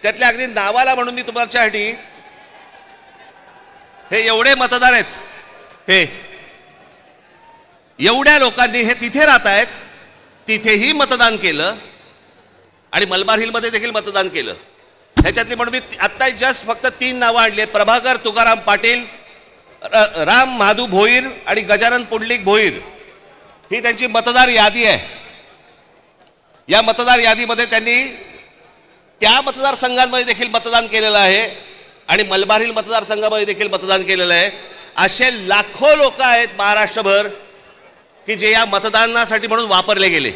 त्यातल्या अगदी नावाला म्हणून मी तुमच्यासाठी हे एवढे मतदार आहेत, हे एवढ्या लोकांनी हे तिथे राहत आहेत, तिथेही मतदान केलं आणि मलबार हिलमध्ये देखील मतदान केलं. ह्याच्यातली म्हणून मी आत्ता जस्ट फक्त 3 नावं आणली आहेत. प्रभाकर तुकाराम पाटील, राम महादू भोईर आणि गजानन पुंडलिक भोईर. ही त्यांची मतदार यादी आहे. या मतदार यादीमध्ये त्यांनी त्या मतदारसंघांमध्ये देखील मतदान केलेलं आहे आणि मलबार हिल मतदारसंघामध्ये देखील मतदान केलेलं आहे. असे लाखो लोक आहेत महाराष्ट्रभर की जे या मतदानासाठी म्हणून वापरले गेले.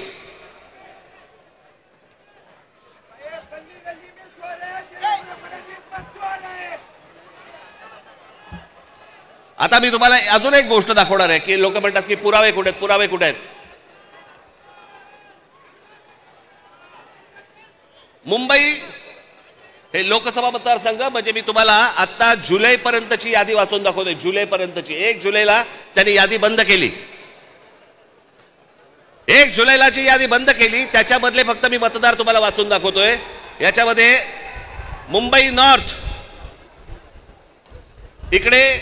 आता मी तुम्हाला अजून एक गोष्ट दाखवणार आहे की लोक म्हणतात की पुरावे कुठे आहेत, पुरावे कुठे आहेत. मुंबई हे लोकसभा मतदारसंघ म्हणजे मी तुम्हाला आता जुलैपर्यंतची यादी वाचून दाखवतोय. जुलैपर्यंतची 1 जुलैला त्यांनी यादी बंद केली. 1 जुलैला जी यादी बंद केली त्याच्यामधले फक्त मी मतदार तुम्हाला वाचून दाखवतोय. याच्यामध्ये मुंबई नॉर्थ इकडे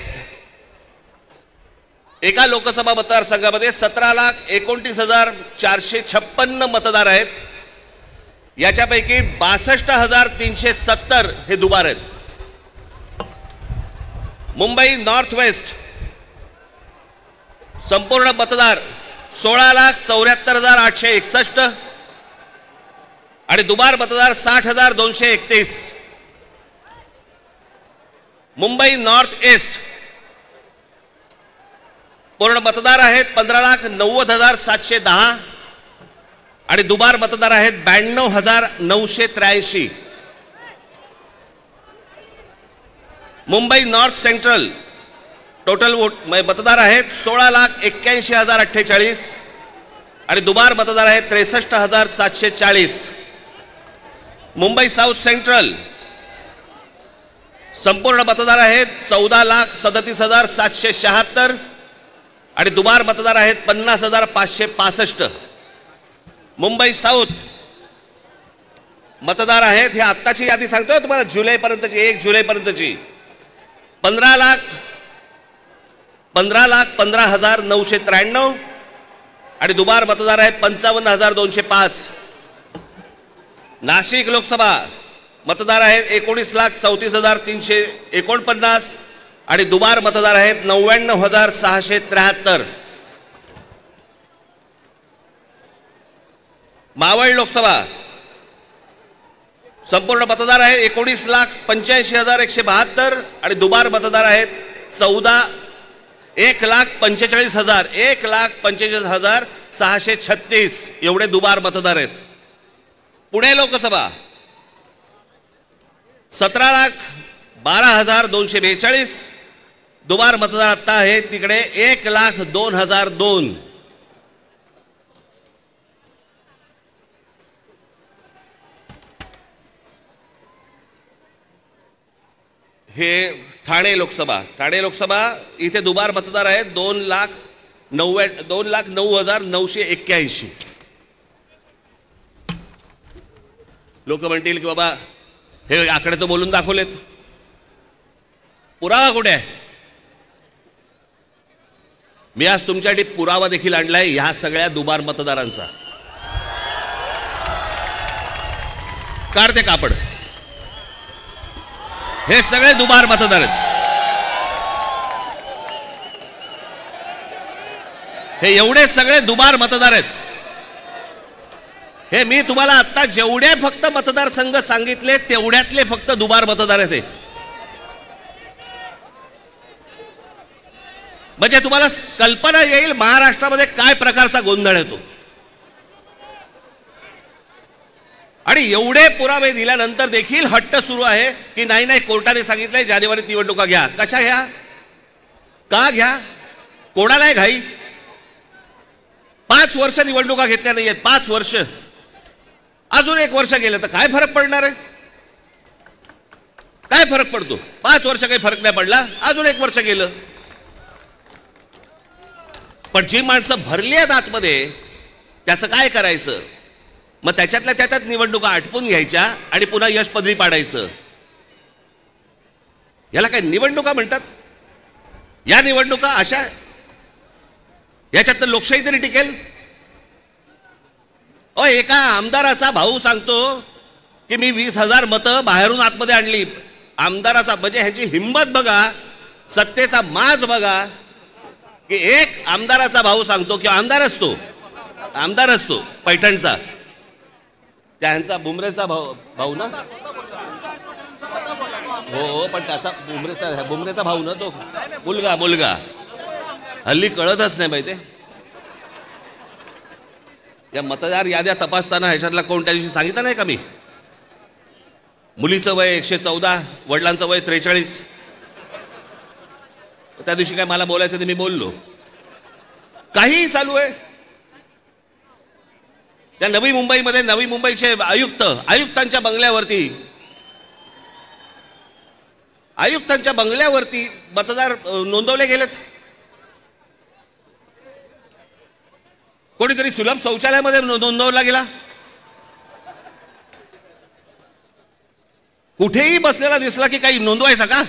एका लोकसभा मतदारसंघामध्ये 17,29,456 मतदार आहेत. याच्यापैकी 62,370 हे दुबार आहेत. मुंबई नॉर्थ वेस्ट संपूर्ण मतदार 16,74,861 आणि दुबार मतदार 60,231. मुंबई नॉर्थ ईस्ट पूर्ण मतदार आहेत 15,90,710 आणि दुबार मतदार आहेत 92,983. Mumbai north central total vote मतदार आहेत 16,81,048 आणि दुबार मतदार आहेत 63,740. मुंबई साऊथ सेंट्रल संपूर्ण मतदार आहेत 14,37,776 आणि दुबार मतदार आहेत 50,565. मुंबई साऊथ मतदार आहेत, हे आत्ताची यादी सांगतोय तुम्हाला जुलैपर्यंतची, 1 जुलैपर्यंतची 15,15,15,993 आणि दुबार मतदार आहेत 55,205. नाशिक लोकसभा मतदार आहेत 19,34,349 आणि दुबार मतदार आहेत 99,673. मावळ लोकसभा संपूर्ण मतदार आहे 19,85,172 आणि दुबार मतदार आहेत 1,45,636 एवढे दुबार मतदार आहेत. पुणे लोकसभा 17,12,242 दुबार मतदार आता आहेत तिकडे 1,02,002. हे ठाणे लोकसभा इथे दुबार मतदार आहेत 2,09,981. लोक म्हणतील की बाबा हे आकडे तो बोलून दाखवलेत, पुरावा कुठे आहे? मी आज तुमच्यासाठी पुरावा देखील आणलाय ह्या सगळ्या दुबार मतदारांचा. काढते कापड, हे सगळे दुबार मतदार आहेत. हे एवढे सगळे दुबार मतदार आहेत. हे मी तुम्हाला आता जेवढे फक्त मतदारसंघ सांगितले तेवढ्यातले फक्त दुबार मतदार आहेत. म्हणजे तुम्हाला कल्पना येईल महाराष्ट्रामध्ये काय प्रकारचा गोंधळ येतो. आणि एवढे पुरावे दिल्यानंतर देखील हट्ट सुरू आहे की नाही कोर्टाने सांगितलंय जानेवारीत निवडणुका घ्या. कशा घ्या, का घ्या, कोणाला आहे घाई? 5 वर्ष निवडणुका घेतल्या नाहीयेत, 5 वर्ष. अजून 1 वर्ष गेलं तर काय फरक पडणार आहे? काय फरक पडतो? 5 वर्ष काही फरक नाही पडला, अजून 1 वर्ष गेलं. पण जी माणसं भरली आहेत आतमध्ये त्याचं काय करायचं? मग त्याच्यातल्या त्याच्यात निवडणुका आटपून घ्यायच्या आणि पुन्हा यश पदरी पाडायचं, याला काय निवडणुका म्हणतात? या निवडणुका अशा, याच्यात तर लोकशाही तरी टिकेल? एका आमदाराचा भाऊ सांगतो की मी 20,000 मतं बाहेरून आतमध्ये आणली. आमदाराचा, म्हणजे ह्याची हिंमत बघा, सत्तेचा माज बघा, की एक आमदाराचा भाऊ सांगतो की आमदार असतो पैठणचा, त्यांचा बुमरेचा भाऊ ना, हो पण त्याचा बुमरेचा भाऊ ना, तो मुलगा हल्ली कळतच नाही माहिती. या मतदार याद्या तपासताना ह्याच्यातला कोण, त्या दिवशी सांगितलं नाही का मी, मुलीचं वय 114, वडिलांचं वय 43. त्या दिवशी काय मला बोलायचं ते मी बोललो. काहीही चालू आहे. त्या नवी मुंबईचे आयुक्तांच्या बंगल्यावरती मतदार नोंदवले गेलेत. कोणीतरी सुलभ शौचालयामध्ये नोंदवला गेला. कुठेही बसलेला दिसला की काही नोंदवायचा का?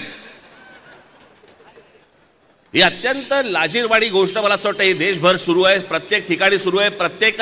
ही अत्यंत लाजिरवाणी गोष्ट मला असं वाटतं ही देशभर सुरू आहे, प्रत्येक ठिकाणी सुरू आहे. प्रत्येक